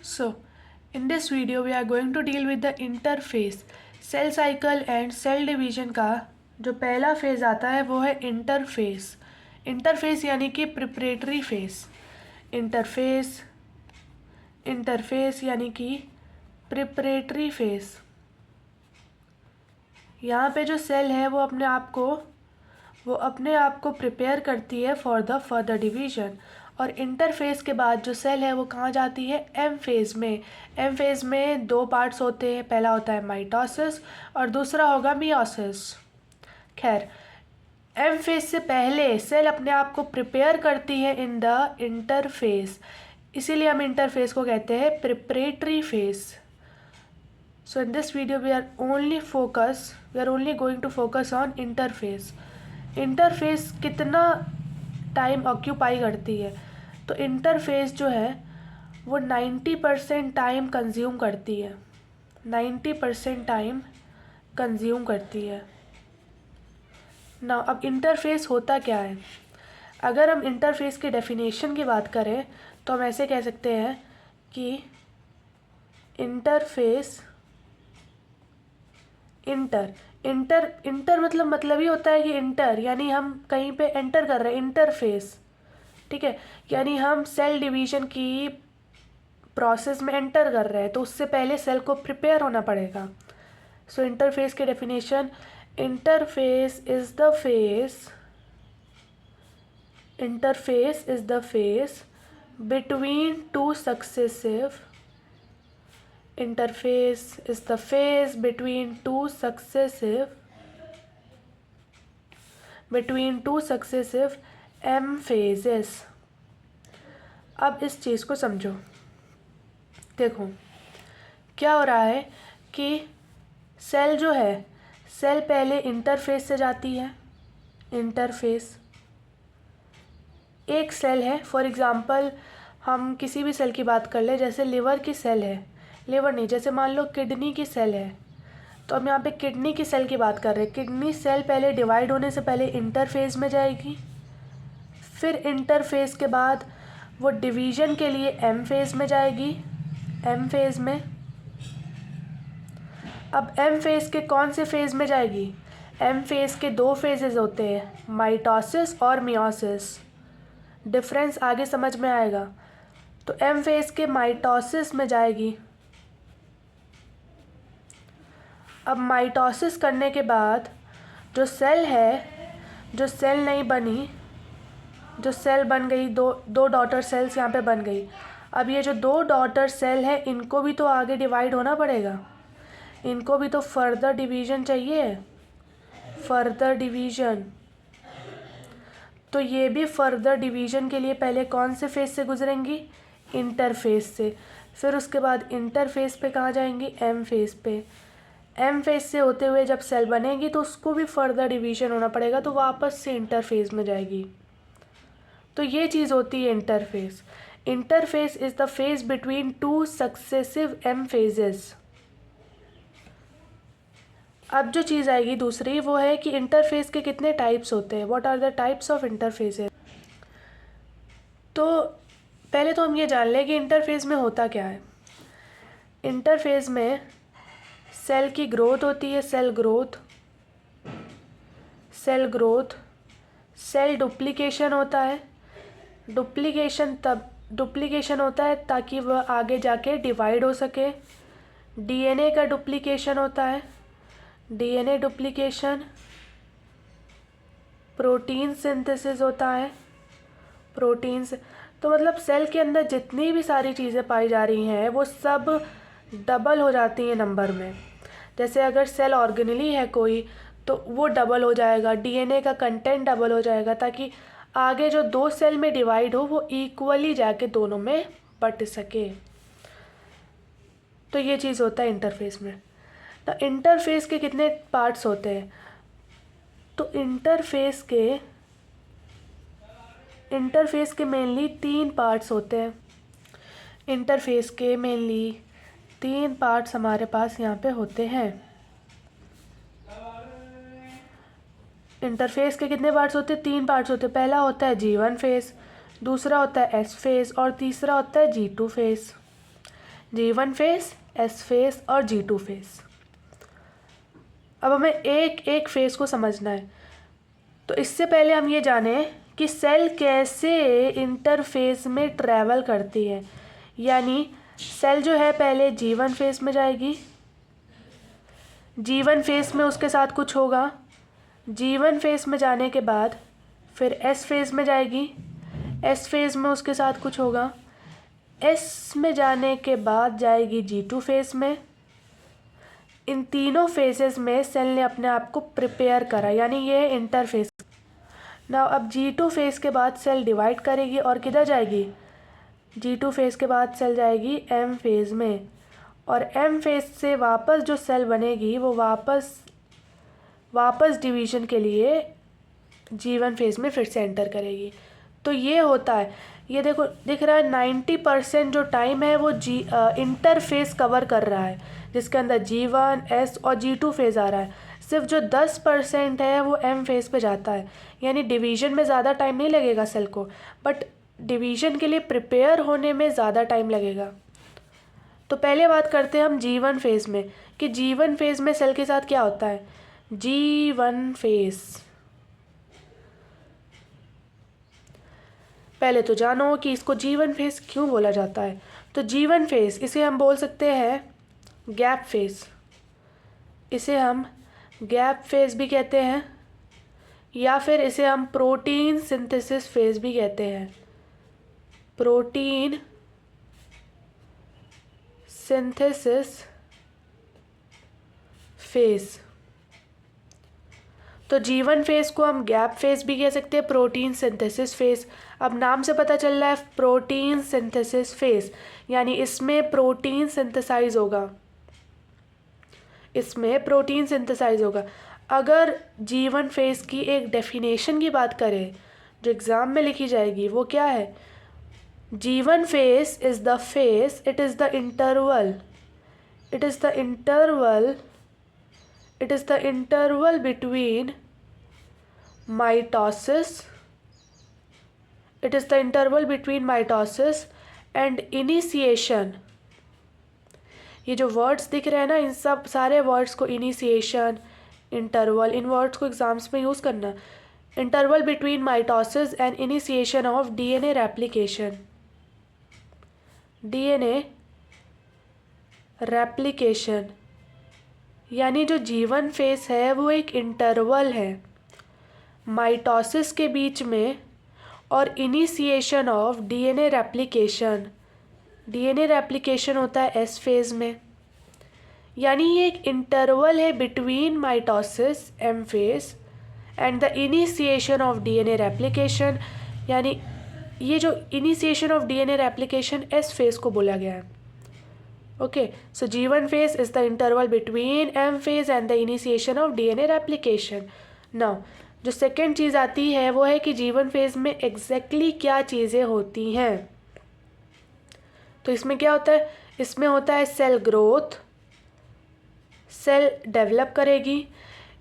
So, in this video we are going to deal with the interphase. Cell cycle and cell division का जो पहला phase आता है वो है इंटरफेस. इंटरफेस यानी कि प्रिपरेटरी फेस. इंटरफेस इंटरफेस यानी कि प्रिपरेटरी फेस. यहाँ पे जो सेल है वो अपने आप को प्रिपेयर करती है फॉर द फर्दर डिवीजन. और इंटरफेस के बाद जो सेल है वो कहाँ जाती है? एम फेज़ में. एम फेज़ में दो पार्ट्स होते हैं, पहला होता है माइटोसिस और दूसरा होगा मियोसिस. खैर, एम फेज़ से पहले सेल अपने आप को प्रिपेयर करती है इन द इंटरफेस, इसीलिए हम इंटरफेस को कहते हैं preparatory face. So in this video we are only going to focus on interface. Interface कितना टाइम ऑक्यूपाई करती है? तो इंटरफेस जो है वो 90% टाइम कंज्यूम करती है. 90% टाइम कंज्यूम करती है. ना अब इंटरफेस होता क्या है? अगर हम इंटरफेस की डेफिनेशन की बात करें तो हम ऐसे कह सकते हैं कि इंटरफेस इंटर मतलब ही होता है कि इंटर यानी हम कहीं पे एंटर कर रहे हैं. इंटरफेस, ठीक है, यानी हम सेल डिवीजन की प्रोसेस में एंटर कर रहे हैं तो उससे पहले सेल को प्रिपेयर होना पड़ेगा. सो इंटरफेस की definition, interface is the face between two successive Interface is the phase between two successive M phases. अब इस चीज़ को समझो. देखो क्या हो रहा है कि सेल जो है, सेल पहले इंटरफेस से जाती है. इंटरफेस एक सेल है, फॉर एग्ज़ाम्पल हम किसी भी सेल की बात कर ले, जैसे लिवर की सेल है, लिवर नहीं, जैसे मान लो किडनी की सेल है, तो हम यहाँ पे किडनी की सेल की बात कर रहे हैं. किडनी सेल पहले डिवाइड होने से पहले इंटरफेस में जाएगी, फिर इंटरफेस के बाद वो डिवीजन के लिए एम फेज़ में जाएगी. एम फेज़ में, अब एम फेज़ के कौन से फेज़ में जाएगी? एम फेज़ के दो फेजेस होते हैं, माइटोसिस और मियोसिस. डिफरेंस आगे समझ में आएगा. तो एम फेज़ के माइटोसिस में जाएगी. अब माइटोसिस करने के बाद जो सेल है, जो सेल नहीं बनी, जो सेल बन गई, दो डॉटर सेल्स यहाँ पे बन गई. अब ये जो दो डॉटर सेल है इनको भी तो आगे डिवाइड होना पड़ेगा, इनको भी तो फर्दर डिवीजन चाहिए, फर्दर डिवीजन. तो ये भी फर्दर डिवीजन के लिए पहले कौन से फेज से गुजरेंगी? इंटरफेस से. फिर उसके बाद इंटरफेस पे कहाँ जाएंगी? एम फेज पे. एम फेज से होते हुए जब सेल बनेगी तो उसको भी फर्दर डिवीजन होना पड़ेगा, तो वापस से इंटरफेस में जाएगी. तो ये चीज़ होती है interphase. Interphase is the phase between two successive M phases. अब जो चीज़ आएगी दूसरी वो है कि इंटरफेस के कितने टाइप्स होते हैं. What are the types of interphases? तो पहले तो हम ये जान लें कि इंटरफेस में होता क्या है. इंटरफेस में सेल की ग्रोथ होती है, सेल ग्रोथ, सेल डुप्लीकेशन होता है. डुप्लीकेशन होता है ताकि वह आगे जाके डिवाइड हो सके. डीएनए का डुप्लीकेशन होता है, डीएनए डुप्लीकेशन. प्रोटीन सिंथेसिस होता है, प्रोटीन्स. तो मतलब सेल के अंदर जितनी भी सारी चीज़ें पाई जा रही हैं वो सब डबल हो जाती हैं नंबर में. जैसे अगर सेल ऑर्गेनेली है कोई तो वो डबल हो जाएगा, डीएनए का कंटेंट डबल हो जाएगा, ताकि आगे जो दो सेल में डिवाइड हो वो इक्वली जाके दोनों में बट सके. तो ये चीज़ होता है इंटरफेस में. तो इंटरफेस के कितने पार्ट्स होते हैं? तो इंटरफेस के मेनली 3 पार्ट्स होते हैं. इंटरफेस के मेनली 3 पार्ट्स हमारे पास यहाँ पे होते हैं. इंटरफेस के कितने पार्ट्स होते हैं? 3 पार्ट्स होते हैं. पहला होता है G1 फेस, दूसरा होता है S फेस और तीसरा होता है G2 face. G1 face, S face और G2 फेस। अब हमें एक एक फेस को समझना है। तो इससे पहले हम ये जाने कि सेल कैसे इंटरफेस में ट्रैवल करती है। यानी सेल जो है पहले G1 फेस में जाएगी, G1 फेस में उसके साथ कुछ होगा, G1 फेस में जाने के बाद फिर S फेस में जाएगी, S फेस में उसके साथ कुछ होगा, S में जाने के बाद जाएगी G2 फेस में। इन तीनों फेजेस में सेल ने अपने आप को प्रिपेयर करा, यानी ये इंटरफेस। ना अब G2 फेस के बाद सेल डिवाइड करेगी और किधर जाएगी? G2 फेस के बाद सेल जाएगी M फेज में, और M फेज से वापस जो सेल बनेगी वो वापस डिवीज़न के लिए G1 फेज में फिर से एंटर करेगी। तो ये होता है, ये देखो दिख रहा है 90% जो टाइम है वो इंटरफेस कवर कर रहा है, जिसके अंदर G1, S और G2 फेज़ आ रहा है। सिर्फ जो 10% है वो M फेज़ पे जाता है, यानी डिवीज़न में ज़्यादा टाइम नहीं लगेगा सेल को, बट डिवीज़न के लिए प्रिपेयर होने में ज़्यादा टाइम लगेगा। तो पहले बात करते हैं हम G1 फेज़ में कि G1 फेज़ में सेल के साथ क्या होता है। G1 फेज़, पहले तो जानो कि इसको G1 फेज़ क्यों बोला जाता है। तो G1 फेज़ इसे हम बोल सकते हैं गैप फेज़, इसे हम गैप फेज़ भी कहते हैं, या फिर इसे हम प्रोटीन सिंथेसिस फेज़ भी कहते हैं। Protein synthesis phase. तो G1 फेज़ को हम गैप फेज़ भी कह सकते हैं, प्रोटीन सिंथेसिस फेज़। अब नाम से पता चल रहा है प्रोटीन सिंथेसिस फेज़, यानी इसमें प्रोटीन सिंथेसाइज होगा, इसमें प्रोटीन सिंथेसाइज होगा। अगर G1 फेज़ की एक डेफिनेशन की बात करें जो एग्ज़ाम में लिखी जाएगी, वो क्या है? G1 phase is the phase, it is the interval between mitosis, and initiation। ये जो वर्ड्स दिख रहे हैं ना, इन सब सारे वर्ड्स को इनिशिएशन, इंटरवल, इन वर्ड्स को एग्जाम्स में यूज़ करना। Interval between mitosis and initiation of DNA replication. DNA replication यानी जो G1 फेस है वो एक इंटरवल है माइटोसिस के बीच में और initiation of DNA replication. DNA replication होता है S फेज़ में, यानी ये एक इंटरवल है between mitosis M phase and the initiation of DNA replication, यानी ये जो initiation of DNA replication S phase को बोला गया है। Okay, so G1 phase is the interval between M phase and the initiation of DNA replication। Now जो second चीज़ आती है वो है कि G1 phase में एग्जैक्टली क्या चीज़ें होती हैं। तो इसमें क्या होता है? इसमें होता है सेल ग्रोथ, सेल डेवलप करेगी,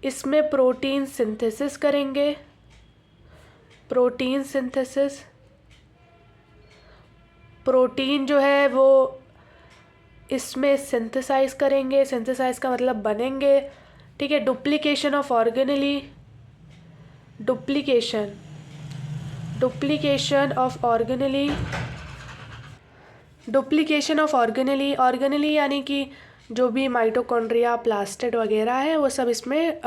इसमें प्रोटीन सिंथेसिस करेंगे, प्रोटीन सिंथेसिस, प्रोटीन जो है वो इसमें सिंथेसाइज करेंगे, सिंथेसाइज का मतलब बनेंगे, ठीक है। Duplication of organelle, duplication of organelle, duplication of organelle यानी कि जो भी माइटोकॉन्ड्रिया, प्लास्टिड वगैरह है वो सब इसमें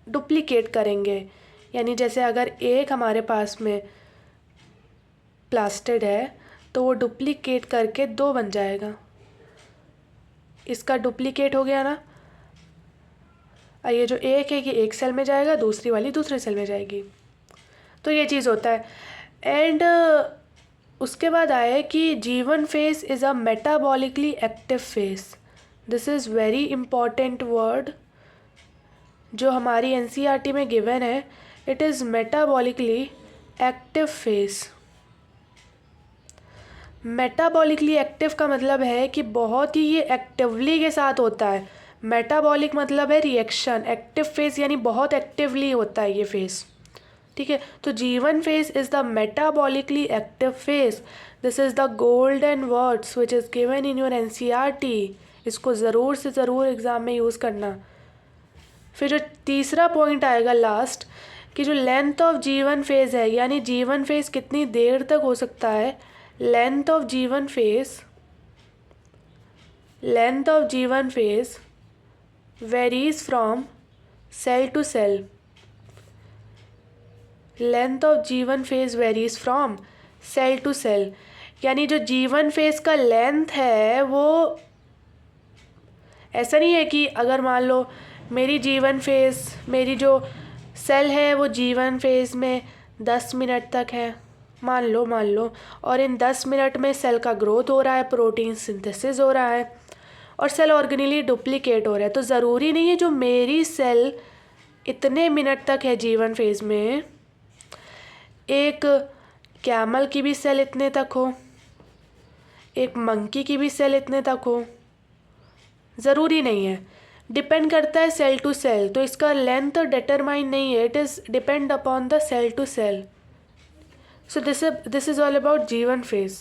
डुप्लीकेट करेंगे। यानी जैसे अगर एक हमारे पास में प्लास्टिड है तो वो डुप्लीकेट करके 2 बन जाएगा। इसका डुप्लीकेट हो गया ना, ये जो एक है कि एक सेल में जाएगा, दूसरी वाली दूसरे सेल में जाएगी। तो ये चीज़ होता है। एंड उसके बाद आए कि G1 phase is a metabolically active phase. This is very important word जो हमारी NCERT में गिवन है। It is metabolically active phase. Metabolically active का मतलब है कि बहुत ही ये एक्टिवली के साथ होता है। मेटाबॉलिक मतलब है रिएक्शन, एक्टिव फेज यानी बहुत एक्टिवली होता है ये फेज, ठीक है, तो जीवन phase is the metabolically active phase. This is the golden words which is given in your NCERT. इसको ज़रूर से ज़रूर एग्जाम में यूज़ करना। फिर जो तीसरा पॉइंट आएगा लास्ट, कि जो लेंथ ऑफ जीवन फेज है, यानी जीवन फेज कितनी देर तक हो सकता है। Length of G one phase varies from cell to cell. Length of G one phase varies from cell to cell, यानी जो जीवन फेज का लेंथ है वो ऐसा नहीं है कि अगर मान लो मेरी जो सेल है वो जीवन फेज में 10 मिनट तक है, मान लो, और इन 10 मिनट में सेल का ग्रोथ हो रहा है, प्रोटीन सिंथेसिस हो रहा है और सेल ऑर्गेनिली डुप्लीकेट हो रहा है, तो ज़रूरी नहीं है जो मेरी सेल इतने मिनट तक है जीवन फेज में, एक कैमल की भी सेल इतने तक हो, एक मंकी की भी सेल इतने तक हो, ज़रूरी नहीं है, डिपेंड करता है सेल टू सेल। तो इसका लेंथ डिटरमाइन नहीं है, it is depend upon the cell to cell. So this is all about G one phase.